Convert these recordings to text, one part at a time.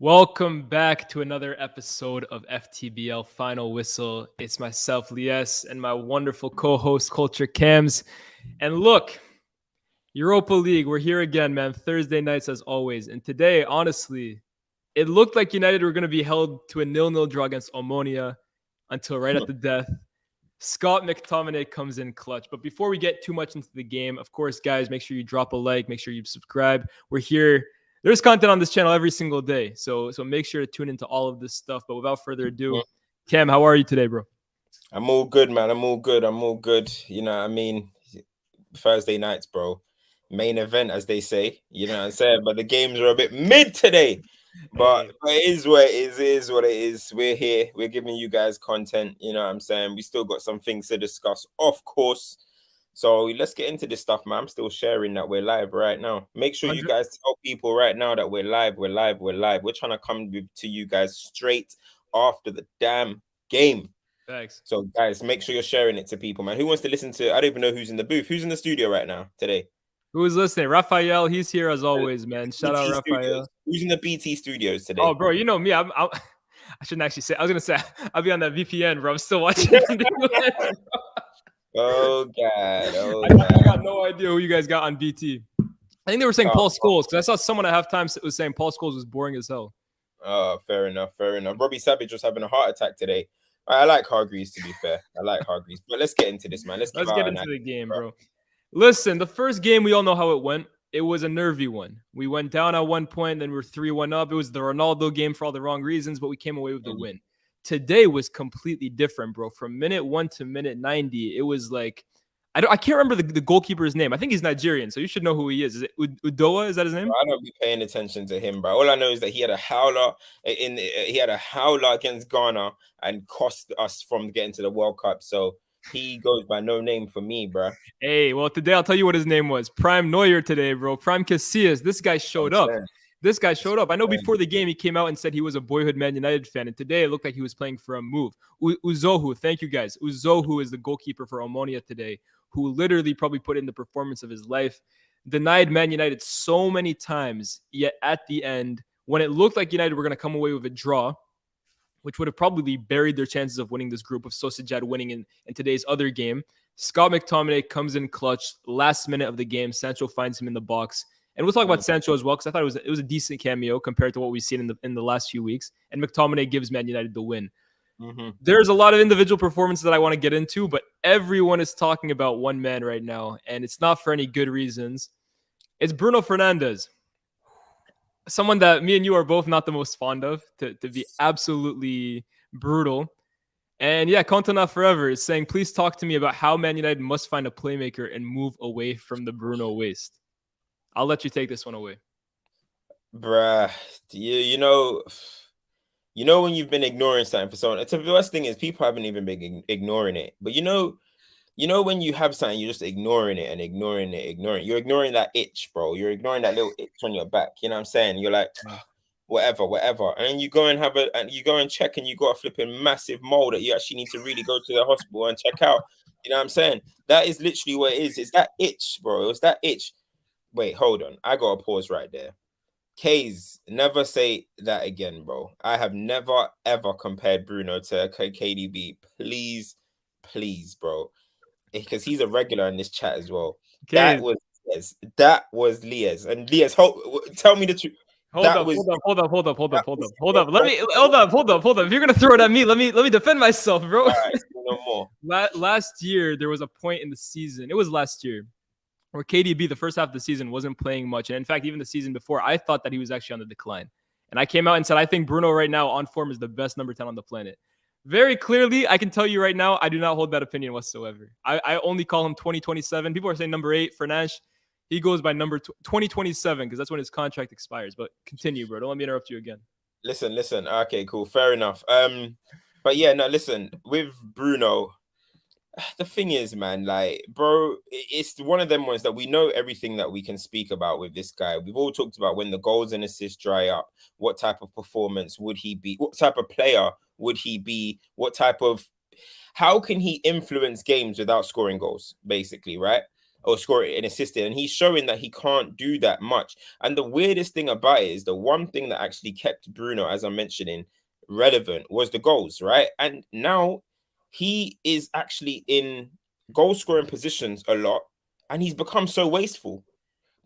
Welcome back to another episode of FTBL Final Whistle. It's myself, Lyés, and my wonderful co-host, CultureCams. And look, Europa League, we're here again, man. Thursday nights as always. And today, honestly, it looked like United were going to be held to a 0-0 draw against Omonia until right at the death. Scott McTominay comes in clutch. But before we get too much into the game, of course, guys, make sure you drop a like, make sure you subscribe. We're here. There's content on this channel every single day. So make sure to tune into all of this stuff. But without further ado, Cam, how are you today, bro? I'm all good, man. I'm all good. You know what I mean? Thursday nights, bro. Main event, as they say. You know what I'm saying? But the games are a bit mid today. But it is what it is. It is what it is. We're here. We're giving you guys content. You know what I'm saying? We still got some things to discuss, of course. So let's get into this stuff, man. I'm still sharing that we're live right now. Make sure you guys tell people right now that we're live. We're trying to come to you guys straight after the damn game. Thanks. So, guys, make sure you're sharing it to people, man. Who wants to listen to? I don't even know who's in the booth. Who's in the studio right now today? Who's listening? Raphael, he's here as always, man. Shout out, Raphael. Studios. Who's in the BT studios today? Oh, bro, you know me. I shouldn't actually say. I was gonna say I'll be on that VPN, bro. I'm still watching. Oh God! I got no idea who you guys got on BT. I think they were saying Paul Scholes because I saw someone at halftime was saying Paul Scholes was boring as hell. Oh, fair enough. Robbie Savage was having a heart attack today. I like Hargreaves, to be fair. But let's get into this, man. Let's get into the game, bro. Listen, the first game, we all know how it went. It was a nervy one. We went down at one point, then we were 3-1 up. It was the Ronaldo game for all the wrong reasons, but we came away with the win. Today was completely different, bro. From minute 1 to minute 90, it was like, I can't remember the goalkeeper's name. I think he's Nigerian, so you should know who he is. Is it Udoa? Is that his name? I don't be paying attention to him, bro. All I know is that he had a howler against Ghana and cost us from getting to the World Cup. So he goes by no name for me, bro. Hey, well, today I'll tell you what his name was. Prime Neuer today, bro. Prime Casillas. This guy showed up. I know before the game he came out and said he was a boyhood Man United fan, and today it looked like he was playing for a move. Uzohu, thank you guys. Uzohu is the goalkeeper for Omonia today, who literally probably put in the performance of his life. Denied Man United so many times, yet at the end, when it looked like United were going to come away with a draw, which would have probably buried their chances of winning this group, of Sociedad winning in today's other game, Scott McTominay comes in clutch, last minute of the game. Sancho finds him in the box. And we'll talk about Sancho as well, because I thought it was a decent cameo compared to what we've seen in the last few weeks. And McTominay gives Man United the win. There's a lot of individual performances that I want to get into, but everyone is talking about one man right now, and it's not for any good reasons. It's Bruno Fernandez. Someone that me and you are both not the most fond of, to be absolutely brutal. And yeah, Cantona Forever is saying, please talk to me about how Man United must find a playmaker and move away from the Bruno waste. I'll let you take this one away. Bruh, you know when you've been ignoring something for so long. The worst thing is people haven't even been ignoring it. But you know when you have something, you're just ignoring it. You're ignoring that itch, bro. You're ignoring that little itch on your back. You know what I'm saying? You're like, whatever. And then you go and check, and you got a flipping massive mole that you actually need to really go to the hospital and check out. You know what I'm saying? That is literally what it is. It's that itch, bro. It's that itch. Wait, hold on. I got to pause right there. K's, never say that again, bro. I have never, ever compared Bruno to KDB. Please, bro. Because he's a regular in this chat as well. Okay. That was Lyés. And Lyés, tell me the truth. Hold up. Hold up. If you're gonna throw it at me, let me defend myself, bro. All right, no more. Last year, there was a point in the season. It was last year where KDB, the first half of the season, wasn't playing much. And in fact, even the season before, I thought that he was actually on the decline. And I came out and said, I think Bruno right now on form is the best number 10 on the planet. Very clearly, I can tell you right now, I do not hold that opinion whatsoever. I only call him 2027. People are saying number 8, Fernandes. He goes by number 2027 because that's when his contract expires. But continue, bro. Don't let me interrupt you again. Listen. Okay, cool. Fair enough. But yeah, no, listen. With Bruno, the thing is, man, like, bro, it's one of them ones that we know everything that we can speak about with this guy. We've all talked about when the goals and assists dry up, what type of performance would he be? What type of player would he be? How can he influence games without scoring goals, basically, right? or score an assist in, and he's showing that he can't do that much. And the weirdest thing about it is the one thing that actually kept Bruno, as I'm mentioning, relevant was the goals, right? And now he is actually in goal scoring positions a lot, and he's become so wasteful.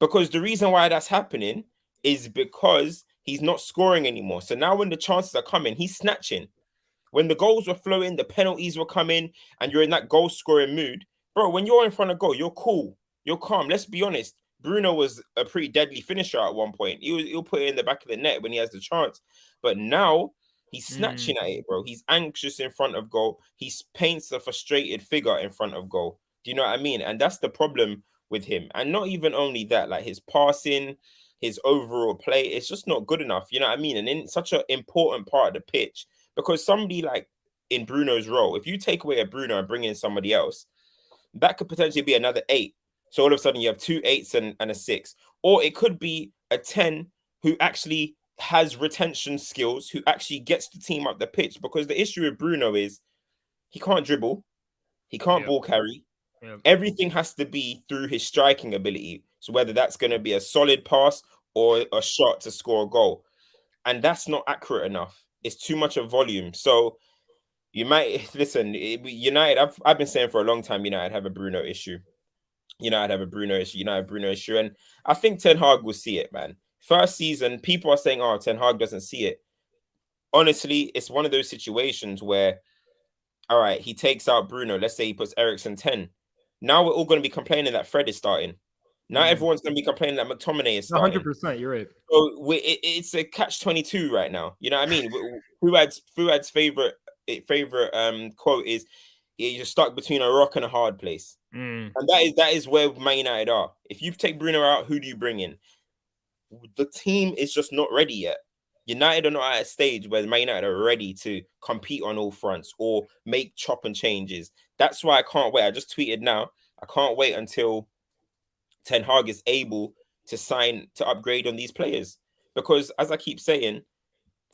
Because the reason why that's happening is because he's not scoring anymore. So now when the chances are coming, he's snatching. When the goals were flowing, the penalties were coming, and you're in that goal scoring mood, bro, when you're in front of goal, you're cool. You're calm. Let's be honest. Bruno was a pretty deadly finisher at one point. He'll put it in the back of the net when he has the chance. But now he's snatching at it, bro. He's anxious in front of goal. He paints a frustrated figure in front of goal. Do you know what I mean? And that's the problem with him. And not even only that, like his passing, his overall play, it's just not good enough. You know what I mean? And in such an important part of the pitch, because somebody like in Bruno's role, if you take away a Bruno and bring in somebody else, that could potentially be another 8. So all of a sudden you have 2 8s and a 6. Or it could be a 10 who actually has retention skills, who actually gets the team up the pitch. Because the issue with Bruno is he can't dribble, he can't ball carry. Everything has to be through his striking ability. So whether that's going to be a solid pass or a shot to score a goal. And that's not accurate enough. It's too much of volume. So you might listen, United, I've been saying for a long time, United have a Bruno issue. United have a Bruno issue. And I think Ten Hag will see it, man. First season, people are saying, oh, Ten Hag doesn't see it. Honestly, it's one of those situations where, all right, he takes out Bruno. Let's say he puts Eriksen 10. Now we're all going to be complaining that Fred is starting. Now everyone's going to be complaining that McTominay is starting. 100%, you're right. So it's a catch-22 right now. You know what I mean? Fuad's favorite quote is, "You're stuck between a rock and a hard place," and that is where Man United are. If you take Bruno out, who do you bring in? The team is just not ready yet. United are not at a stage where Man United are ready to compete on all fronts or make chop and changes. That's why I can't wait. I just tweeted now. I can't wait until Ten Hag is able to upgrade on these players, because as I keep saying,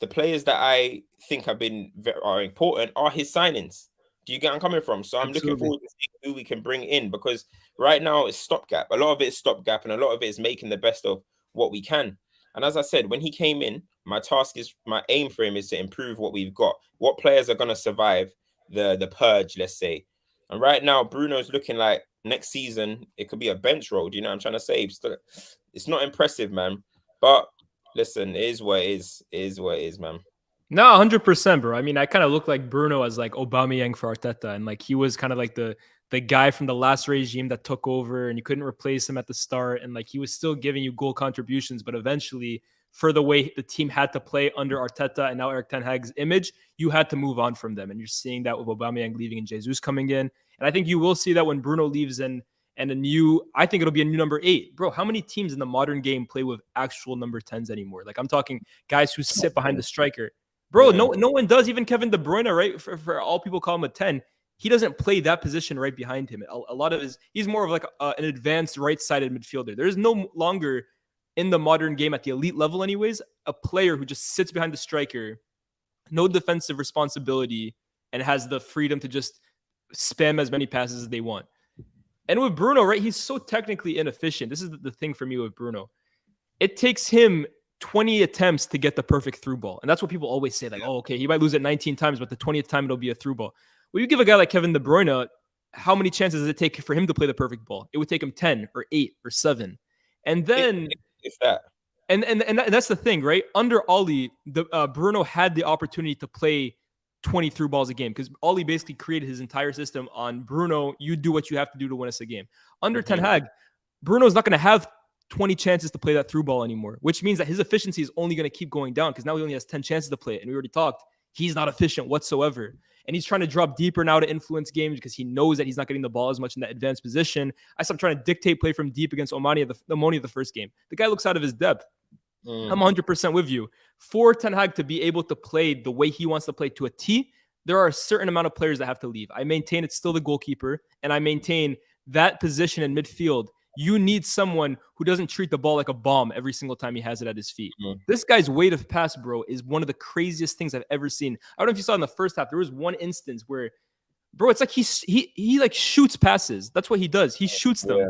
the players that I think are important are his signings. Do you get where I'm coming from? So I'm looking forward to seeing who we can bring in, because right now it's stopgap. A lot of it is stopgap, and a lot of it is making the best of what we can. And as I said, when he came in, my aim for him is to improve what we've got. What players are going to survive the purge, let's say. And right now, Bruno's looking like next season it could be a bench role. Do you know what I'm trying to say? It's not impressive, man. But listen, it is what it is. It is what it is, man. No, 100%, bro. I mean, I kind of look like Bruno as like Aubameyang for Arteta, and like he was kind of like the guy from the last regime that took over, and you couldn't replace him at the start, and like he was still giving you goal contributions, but eventually, for the way the team had to play under Arteta and now Erik ten Hag's image, you had to move on from them, and you're seeing that with Aubameyang leaving and Jesus coming in, and I think you will see that when Bruno leaves and I think it'll be a new number 8. Bro, how many teams in the modern game play with actual number 10s anymore? Like I'm talking guys who sit behind the striker. Bro, no one does. Even Kevin De Bruyne, right? For all people call him a 10. He doesn't play that position right behind him. A lot of he's more of like an advanced right-sided midfielder. There's no longer in the modern game at the elite level anyways, a player who just sits behind the striker, no defensive responsibility, and has the freedom to just spam as many passes as they want. And with Bruno, right, he's so technically inefficient. This is the thing for me with Bruno. It takes him 20 attempts to get the perfect through ball. And that's what people always say, like, oh, okay, he might lose it 19 times, but the 20th time it'll be a through ball. Well, you give a guy like Kevin De Bruyne, how many chances does it take for him to play the perfect ball? It would take him 10 or 8 or 7. And then if that. And that's the thing, right? Under Oli, Bruno had the opportunity to play 20 through balls a game because Oli basically created his entire system on Bruno. You do what you have to do to win us a game. Under Ten Hag, Bruno's not going to have 20 chances to play that through ball anymore, which means that his efficiency is only going to keep going down because now he only has 10 chances to play it. And we already talked, he's not efficient whatsoever. And he's trying to drop deeper now to influence games because he knows that he's not getting the ball as much in that advanced position. I stopped trying to dictate play from deep against Omonia the first game. The guy looks out of his depth. I'm 100% with you. For Ten Hag to be able to play the way he wants to play to a T, there are a certain amount of players that have to leave. I maintain it's still the goalkeeper, and I maintain that position in midfield. You need someone who doesn't treat the ball like a bomb every single time he has it at his feet. This guy's weight of pass, bro, is one of the craziest things I've ever seen. I don't know if you saw in the first half, there was one instance where, bro, it's like he like shoots passes. That's what he does. He shoots them.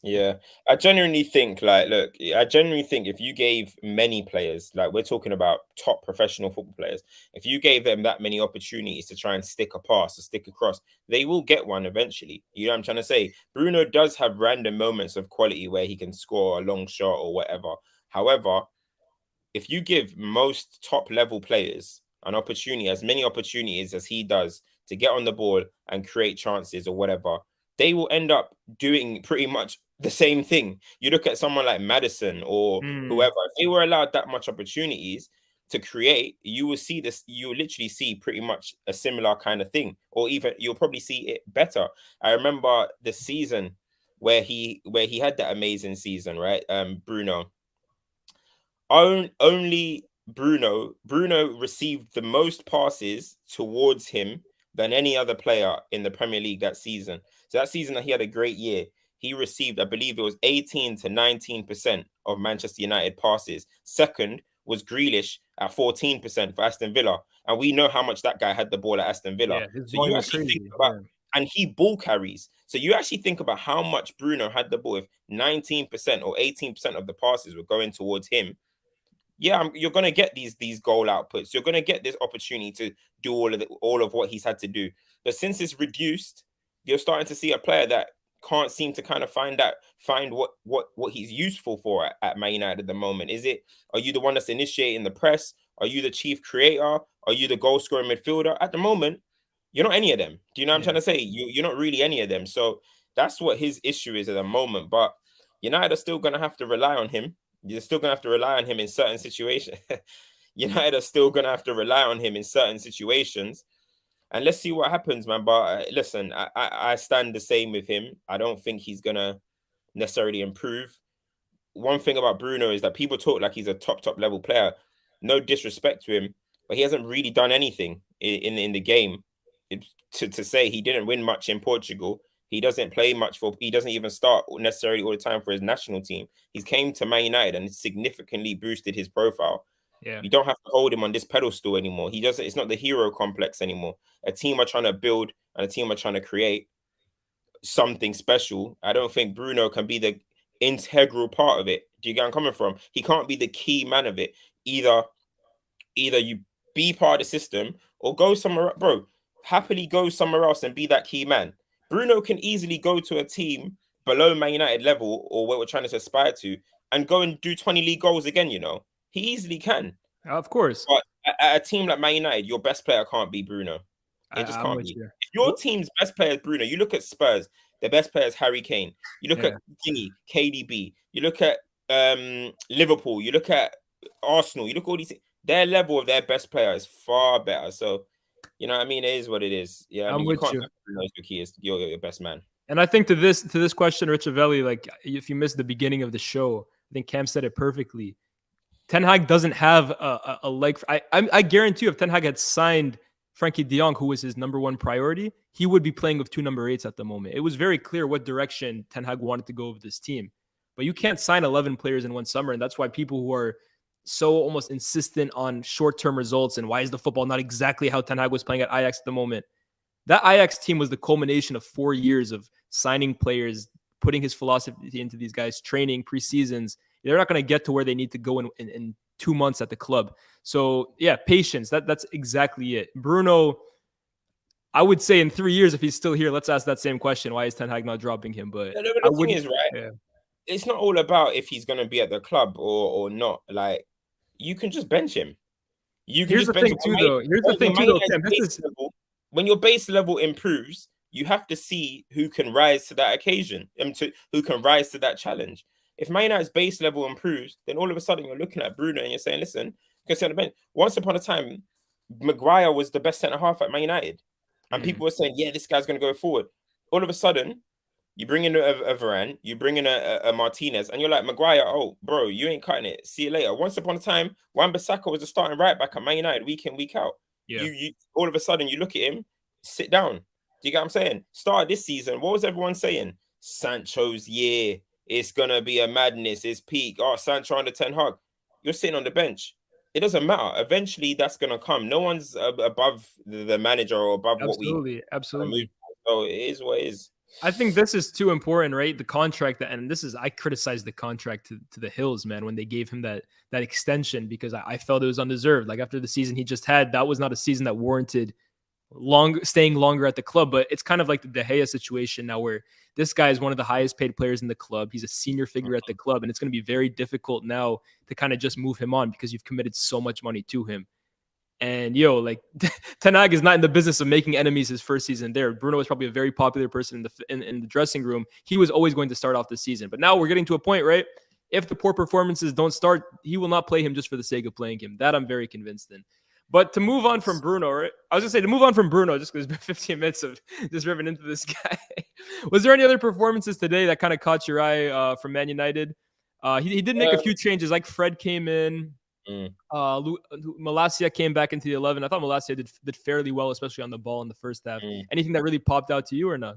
Yeah, I genuinely think look, I genuinely think if you gave many players, like we're talking about top professional football players, if you gave them that many opportunities to try and stick a pass or stick across, they will get one eventually. You know what I'm trying to say? Bruno does have random moments of quality where he can score a long shot or whatever. However, if you give most top level players an opportunity, as many opportunities as he does to get on the ball and create chances or whatever, they will end up doing pretty much the same thing. You look at someone like Madison or whoever, if they were allowed that much opportunities to create, you will see this, you will literally see pretty much a similar kind of thing, or even you'll probably see it better. I remember the season where he had that amazing season, right? Bruno, only Bruno received the most passes towards him than any other player in the Premier League that season. So that season that he had a great year, he received, I believe it was 18 to 19% of Manchester United passes. Second was Grealish at 14% for Aston Villa. And we know how much that guy had the ball at Aston Villa. Yeah, his So you volume was actually think crazy. about, Yeah. and he ball carries. So you actually think about how much Bruno had the ball. If 19% or 18% of the passes were going towards him, yeah, you're going to get these goal outputs. You're going to get this opportunity to do all of what he's had to do. But since it's reduced, you're starting to see a player that can't seem to kind of find what he's useful for at Man United at the moment. Are you the one that's initiating the press? Are you the chief creator? Are you the goal scoring midfielder? At the moment, you're not any of them. Do you know what I'm trying to say? You're not really any of them. So that's what his issue is at the moment. But United are still going to have to rely on him. You're still gonna have to rely on him in certain situations. United are still gonna have to rely on him in certain situations, and let's see what happens, man. But listen, I stand the same with him. I don't think he's gonna necessarily improve. One thing about Bruno is that people talk like he's a top level player. No disrespect to him, but he hasn't really done anything in the game. To say he didn't win much in Portugal, he doesn't play much for. He doesn't even start necessarily all the time for his national team. He's came to Man United and significantly boosted his profile. Yeah. You don't have to hold him on this pedestal anymore. He doesn't. It's not the hero complex anymore. A team are trying to build and a team are trying to create something special. I don't think Bruno can be the integral part of it. Do you get where I'm coming from? He can't be the key man of it. Either you be part of the system or go somewhere, bro. Happily go somewhere else and be that key man. Bruno can easily go to a team below Man United level or what we're trying to aspire to and go and do 20 league goals again, He easily can. Of course. But at a team like Man United, your best player can't be Bruno. It just I'm can't with be. you. If your team's best player is Bruno, you look at Spurs, their best player is Harry Kane. You look Yeah. at KDB. You look at Liverpool. You look at Arsenal. You look at all these. Their level of their best player is far better. So, you know what I mean? It is what it is. Yeah, I I'm mean, you with can't you. say Bruno's your key is your best man. And I think to this question, Richavelli, like if you missed the beginning of the show, I think Cam said it perfectly. Ten Hag doesn't have a leg. I guarantee you, if Ten Hag had signed Frankie De Jong, who was his number one priority, he would be playing with two number 8s at the moment. It was very clear what direction Ten Hag wanted to go with this team. But you can't sign 11 players in one summer, and that's why people who are so almost insistent on short-term results and why is the football not exactly how Ten Hag was playing at Ajax at the moment. That Ajax team was the culmination of 4 years of signing players, putting his philosophy into these guys, training, preseasons. They're not going to get to where they need to go in 2 months at the club. So, yeah, patience. That's exactly it. Bruno, I would say in 3 years, if he's still here, let's ask that same question. Why is Ten Hag not dropping him? But But I the thing wouldn't. is, right? Yeah. It's not all about if he's going to be at the club or not. Like, you can just bench him. You can Here's just the bench thing, him. too, though. Here's the thing, too, though, Cam. This is. When your base level improves, you have to see who can rise to that occasion and who can rise to that challenge. If Man United's base level improves, then all of a sudden you're looking at Bruno and you're saying, listen, you can see on the bench. Once upon a time, Maguire was the best centre half at Man United. And people were saying, yeah, this guy's going to go forward. All of a sudden, you bring in a Varane, you bring in a Martinez, and you're like, Maguire, oh, bro, you ain't cutting it. See you later. Once upon a time, Wan-Bissaka was the starting right back at Man United week in, week out. Yeah. You all of a sudden, you look at him, sit down. Do you get what I'm saying? Start this season, what was everyone saying? Sancho's year. It's going to be a madness. It's peak. Oh, Sancho under Ten Hag. You're sitting on the bench. It doesn't matter. Eventually, that's going to come. No one's above the manager or above what we Absolutely. move. So it is what it is. I think this is too important, right? The contract and this is I criticized the contract to the Hills, man, when they gave him that extension because I felt it was undeserved. Like after the season he just had, that was not a season that warranted staying longer at the club. But it's kind of like the De Gea situation now, where this guy is one of the highest paid players in the club. He's a senior figure at the club, and it's going to be very difficult now to kind of just move him on because you've committed so much money to him. And like Ten Hag is not in the business of making enemies his first season there. Bruno was probably a very popular person in the dressing room. He was always going to start off the season. But now we're getting to a point, right? If the poor performances don't start, he will not play him just for the sake of playing him. That I'm very convinced in. But to move on from Bruno, right? I was going to say to move on from Bruno, just because it's been 15 minutes of just ripping into this guy. Was there any other performances today that kind of caught your eye from Man United? He did make a few changes, like Fred came in. Malacia came back into the 11. I thought Malacia did fairly well, especially on the ball in the first half. Anything that really popped out to you or not?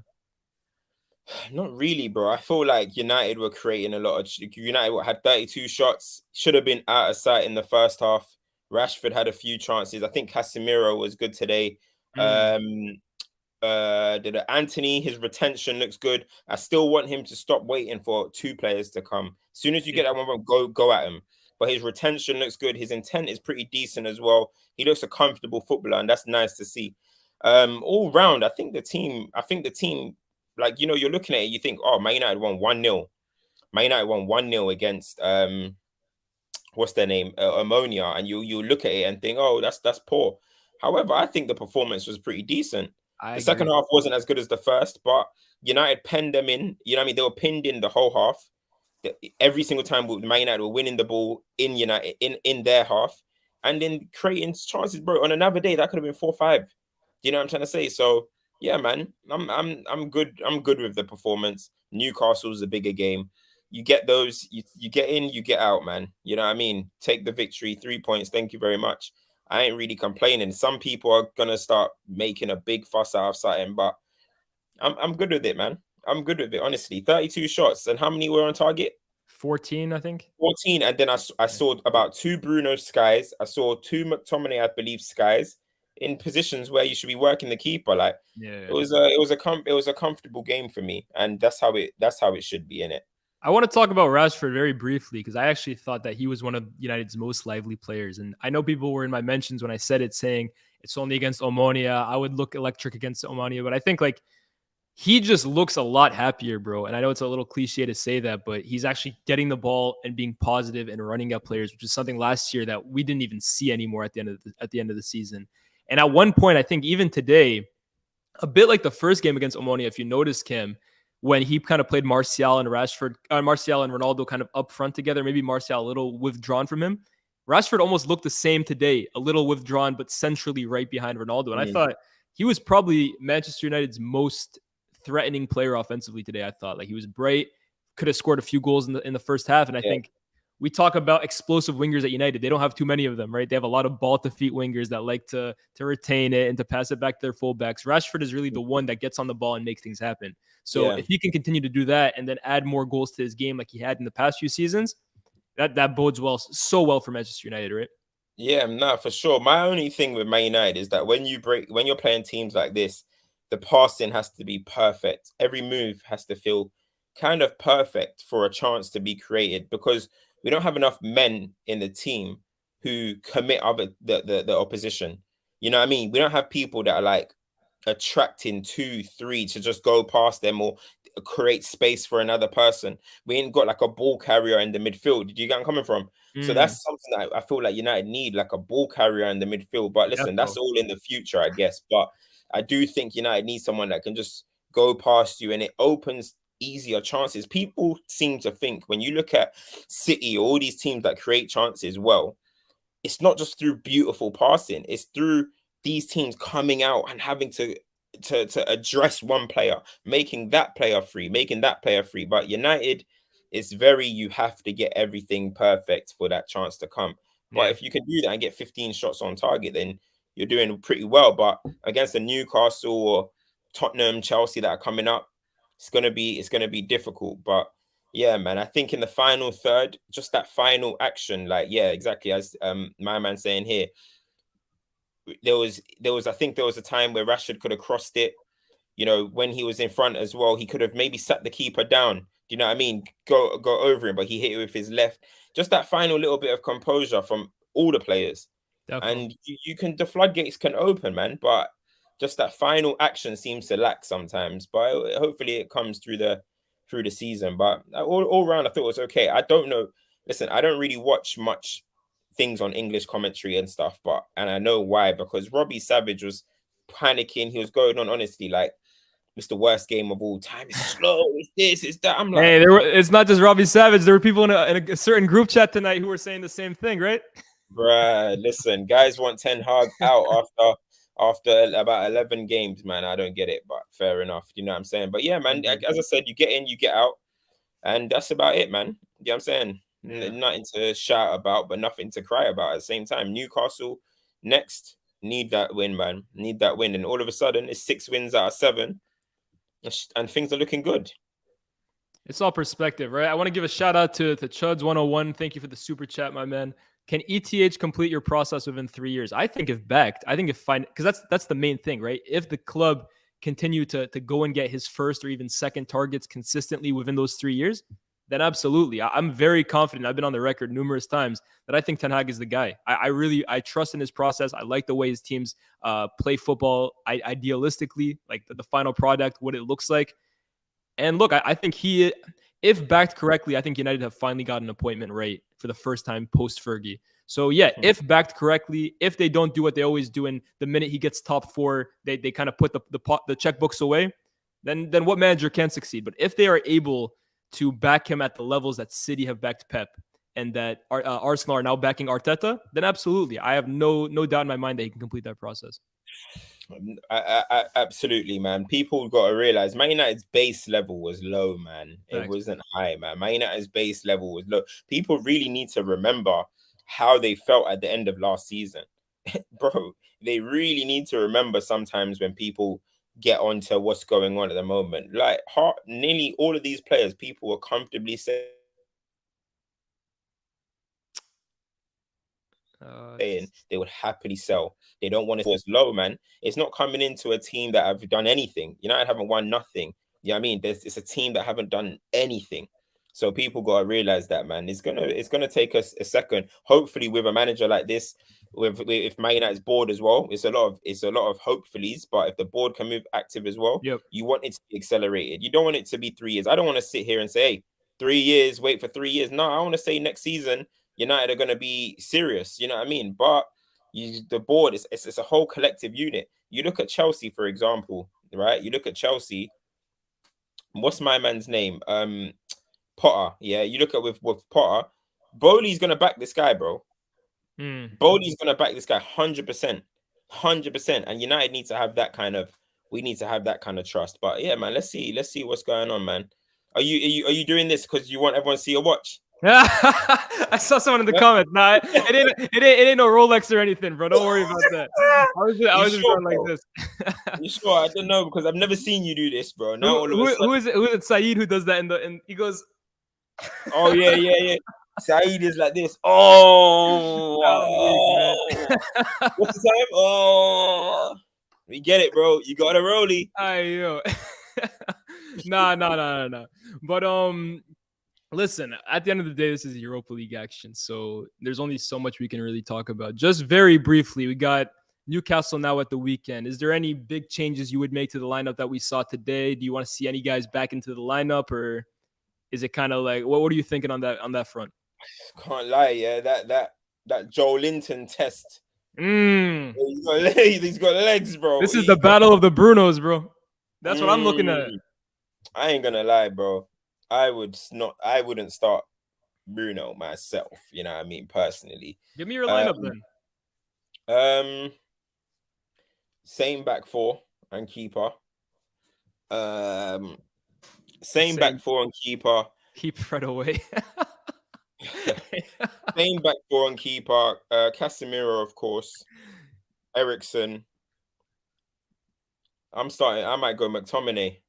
Not really, bro. I feel like United were creating a lot of. United had 32 shots, should have been out of sight in the first half. Rashford had a few chances. I think Casemiro was good today. Anthony, his retention looks good. I still want him to stop waiting for two players to come. As soon as you get that one, go at him. But his retention looks good. His intent is pretty decent as well. He looks a comfortable footballer, and that's nice to see. All round, I think the team, like, you're looking at it, you think, oh, Man United won 1-0. Man United won 1-0 against what's their name? Omonia, and you look at it and think, oh, that's poor. However, I think the performance was pretty decent. The second half wasn't as good as the first, but United penned them in. You know what I mean? They were pinned in the whole half. Every single time Man United were winning the ball in United in their half, and then creating chances, bro. On another day, that could have been 4-5. You know what I'm trying to say? So yeah, man, I'm good. I'm good with the performance. Newcastle's a bigger game. You get those, you get in, you get out, man. You know what I mean? Take the victory, 3 points. Thank you very much. I ain't really complaining. Some people are gonna start making a big fuss out of something, but I'm good with it, man. I'm good with it, honestly. 32 shots, and how many were on target? 14, I think. 14, and then I saw about 2 Bruno skies. I saw 2 McTominay, I believe, skies in positions where you should be working the keeper. Like, it was a comfortable game for me, and that's how it should be in it. I want to talk about Rashford very briefly because I actually thought that he was one of United's most lively players. And I know people were in my mentions when I said it, saying it's only against Omonia. I would look electric against Omonia, but I think like he just looks a lot happier, bro. And I know it's a little cliche to say that, but he's actually getting the ball and being positive and running at players, which is something last year that we didn't even see anymore at the end of the season. And at one point, I think even today, a bit like the first game against Omonia, if you notice, Kim, when he kind of played Martial and Ronaldo kind of up front together, maybe Martial a little withdrawn from him. Rashford almost looked the same today, a little withdrawn, but centrally right behind Ronaldo. And I thought he was probably Manchester United's most threatening player offensively today. I thought like he was bright, could have scored a few goals in the first half. And I think we talk about explosive wingers at United. They don't have too many of them, right? They have a lot of ball to feet wingers that like to retain it and to pass it back to their fullbacks. Rashford is really the one that gets on the ball and makes things happen. So if he can continue to do that and then add more goals to his game like he had in the past few seasons, that bodes so well for Manchester United, right? Yeah, no, for sure. My only thing with Man United is that when you're playing teams like this, the passing has to be perfect. Every move has to feel kind of perfect for a chance to be created, because we don't have enough men in the team who commit the opposition. You know what I mean? We don't have people that are like attracting 2-3 to just go past them or create space for another person. We ain't got like a ball carrier in the midfield. Did you get where I'm coming from? So that's something that I feel like United need, like a ball carrier in the midfield. But listen, that's all in the future, I guess. But I do think United needs someone that can just go past you, and it opens easier chances. People seem to think when you look at City, all these teams that create chances, well, it's not just through beautiful passing, it's through these teams coming out and having to address one player, making that player free. But United is you have to get everything perfect for that chance to come. But if you can do that and get 15 shots on target, then you're doing pretty well. But against the Newcastle or Tottenham, Chelsea that are coming up, it's gonna be difficult. But yeah, man, I think in the final third, just that final action, like exactly as my man saying here, there was I think there was a time where Rashford could have crossed it. You know, when he was in front as well, he could have maybe sat the keeper down. Do you know what I mean? Go over him, but he hit it with his left. Just that final little bit of composure from all the players. Definitely. And the floodgates can open, man. But just that final action seems to lack sometimes. But hopefully it comes through the season. But all around, I thought it was okay. I don't know. Listen, I don't really watch much things on English commentary and stuff, and I know why, because Robbie Savage was panicking. He was going on, honestly, like, it's the worst game of all time. It's slow. It's this. It's that. I'm like, hey, it's not just Robbie Savage. There were people in a certain group chat tonight who were saying the same thing, right? bruh, listen, guys want Ten Hag out after about 11 games, man. I don't get it, but fair enough. You know what I'm saying? But yeah, man, as I said, you get in, you get out, and that's about it, man. You know what I'm saying? Yeah. Nothing to shout about, but nothing to cry about at the same time. Newcastle next, need that win, man. Need that win. And all of a sudden, it's 6 wins out of 7. And things are looking good. It's all perspective, right? I want to give a shout out to Chuds101. Thank you for the super chat, my man. Can ETH complete your process within 3 years? I think if backed, because that's the main thing, right? If the club continue to go and get his first or even second targets consistently within those 3 years, then absolutely. I'm very confident. I've been on the record numerous times that I think Ten Hag is the guy. I trust in his process. I like the way his teams play football idealistically, like the final product, what it looks like. And look, I think if backed correctly, I think United have finally got an appointment right for the first time post Fergie. So yeah, if backed correctly, if they don't do what they always do, and the minute he gets top 4, they kind of put the checkbooks away, then what manager can succeed? But if they are able to back him at the levels that City have backed Pep, and that Arsenal are now backing Arteta, then absolutely, I have no doubt in my mind that he can complete that process. I absolutely, man. People got to realize Man United's base level was low, man. It wasn't high, man. Man United's base level was low. People really need to remember how they felt at the end of last season. Bro, they really need to remember sometimes when people get onto what's going on at the moment. Like, nearly all of these players, people were comfortably saying they would happily sell. They don't want to go as low, man. It's not coming into a team that have done anything. United haven't won nothing. You know what I mean? It's a team that haven't done anything. So people got to realize that, man. It's gonna take us a second. Hopefully, with a manager like this, if Man United's board as well, it's a lot of hopefullys. But if the board can move active as well, you want it to be accelerated. You don't want it to be 3 years. I don't want to sit here and say, hey, 3 years, wait for 3 years. No, I want to say next season United are going to be serious. You know what I mean? But the board it's a whole collective unit. You look at Chelsea, for example, right? You look at Chelsea. What's my man's name? Potter. Yeah, you look at with Potter. Bowley's gonna back this guy, bro. Bowley's gonna back this guy 100%, 100%. And United need to have that kind of. We need to have that kind of trust. But yeah, man, let's see what's going on, man. Are you doing this because you want everyone to see your watch? I saw someone in the comments. Nah, it ain't no Rolex or anything, bro. Don't worry about that. I was just going like this. You sure? I don't know, because I've never seen you do this, bro. Now all of a sudden, who is it? Saeed who does that and he goes, oh yeah. Saeed is like this. Oh, what's the time? Oh, we get it, bro. You got a rollie. Yo. Nah. But listen, at the end of the day, this is Europa League action, so there's only so much we can really talk about. Just very briefly, we got Newcastle now at the weekend. Is there any big changes you would make to the lineup that we saw today? Do you want to see any guys back into the lineup, or is it kind of like what are you thinking on that front? Can't lie, yeah. That Joe Linton test. He's got legs, bro. This is the battle of the Brunos, bro. That's what I'm looking at. I ain't gonna lie, bro. I wouldn't start Bruno myself. You know what I mean? Personally. Give me your lineup then. Same back 4 and keeper. Same back 4 and keeper. Keep Fred away. Same back 4 and keeper. Casemiro, of course. Eriksen. I might go McTominay.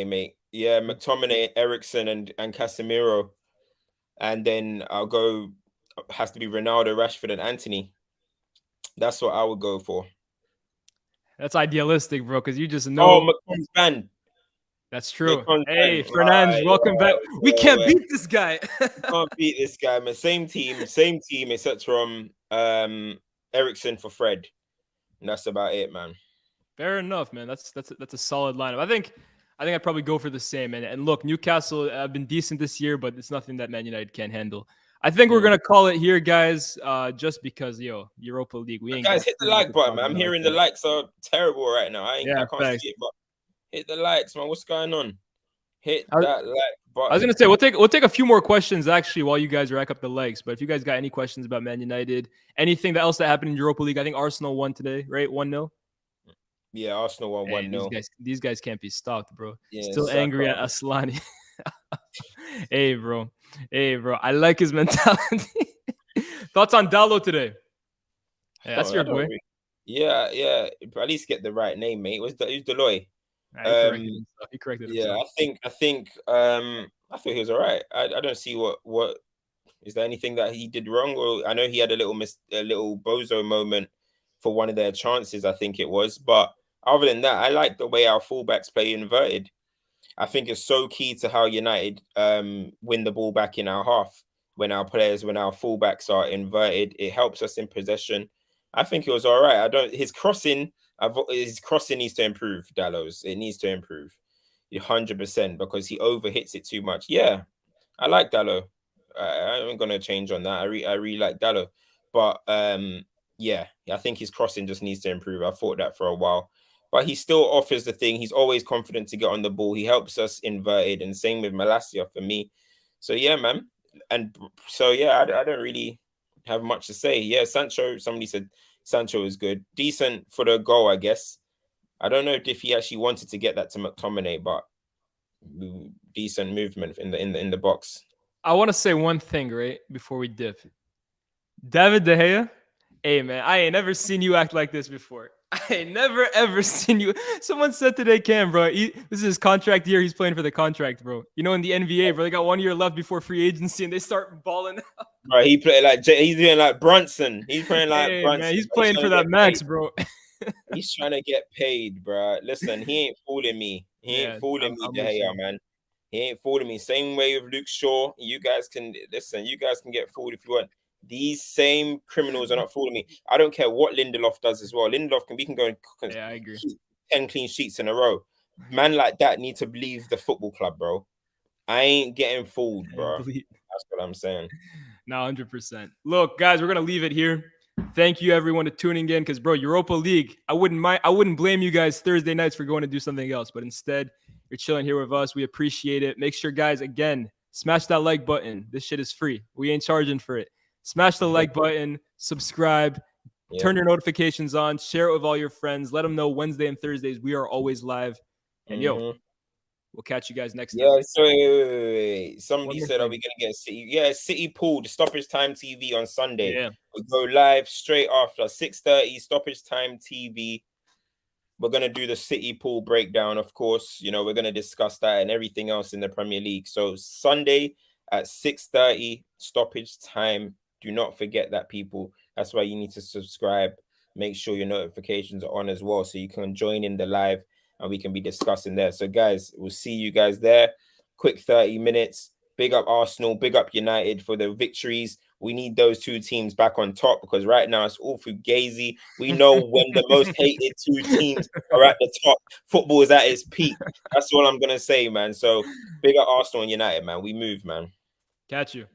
Mate. Yeah, McTominay, Eriksen, and Casemiro. And then I'll go, has to be Ronaldo, Rashford, and Anthony. That's what I would go for. That's idealistic, bro, because you just Oh, know. McComb's banned. That's true. McComb's Hey, banned. Fernandez, welcome back. We can't beat this guy. Can't beat this guy, man. Same team, except from Ericsson for Fred. And that's about it, man. Fair enough, man. That's a solid lineup. I think I'd probably go for the same. And look, Newcastle have been decent this year, but it's nothing that Man United can't handle. I think we're gonna call it here, guys. Just because Europa League, we ain't. Guys, hit the like button, man. I'm hearing the likes are terrible right now. I can't see it, but hit the likes, man. What's going on? Hit that like button. I was gonna say we'll take a few more questions actually while you guys rack up the likes. But if you guys got any questions about Man United, anything else that happened in Europa League, I think Arsenal won today, right? 1-0. Yeah, Arsenal won 1-0. These guys can't be stopped, bro. Yeah, still angry at Asllani. Hey, bro. I like his mentality. Thoughts on Dalot today? Yeah, that's your boy. Yeah. At least get the right name, mate. Who's Deloy? He corrected himself. I think I thought he was all right. I don't see what is there anything that he did wrong, or I know he had a little bozo moment for one of their chances, I think it was, but other than that, I like the way our fullbacks play inverted. I think it's so key to how United win the ball back in our half when our fullbacks are inverted. It helps us in possession. I think it was all right. His crossing needs to improve, Dallows. It needs to improve 100% because he overhits it too much. Yeah, I like Dalot. I'm going to change on that. I really like Dalot. But yeah, I think his crossing just needs to improve. I thought that for a while. But he still offers the thing. He's always confident to get on the ball. He helps us inverted, and same with Malacia for me. So yeah, man. And so yeah, I don't really have much to say. Yeah, Sancho, somebody said Sancho is good. Decent for the goal, I guess. I don't know if he actually wanted to get that to McTominay, but decent movement in the box. I want to say one thing, right, before we dip. David De Gea, hey, man, I ain't never seen you act like this before. I ain't never, ever seen you. Someone said today, Cam, bro, this is his contract year. He's playing for the contract, bro. You know, in the NBA, bro, they got 1 year left before free agency, and they start balling out. Bro, he played he's doing like Brunson. He's playing like Brunson. Man, he's playing for that max, bro. He's trying to get paid, bro. Listen, he ain't fooling me. He ain't fooling me, De Gea, man. He ain't fooling me. Same way with Luke Shaw. You guys can get fooled if you want. These same criminals are not fooling me. I don't care what Lindelof does as well. We can go and I agree. 10 clean sheets in a row. Man like that need to leave the football club, bro. I ain't getting fooled, bro. That's what I'm saying. No, 100%. Look, guys, we're gonna leave it here. Thank you everyone to tuning in, because bro, Europa League, I wouldn't blame you guys Thursday nights for going to do something else, but instead you're chilling here with us. We appreciate it. Make sure, guys, again, smash that like button. This shit is free. We ain't charging for it. Smash the like button, subscribe, turn your notifications on, share it with all your friends. Let them know Wednesday and Thursdays we are always live. And we'll catch you guys next time. Yeah, so wait. Somebody said, are we going to get City? Yeah, City Pool, the Stoppage Time TV on Sunday. Yeah. We go live straight after 6:30, Stoppage Time TV. We're going to do the City Pool breakdown, of course. You know, we're going to discuss that and everything else in the Premier League. So Sunday at 6:30, Stoppage Time. Do not forget that, people. That's why you need to subscribe. Make sure your notifications are on as well, so you can join in the live and we can be discussing there. So, guys, we'll see you guys there. Quick 30 minutes. Big up Arsenal. Big up United for the victories. We need those two teams back on top, because right now it's all fugazi. We know when the most hated two teams are at the top, football is at its peak. That's all I'm going to say, man. So, big up Arsenal and United, man. We move, man. Catch you.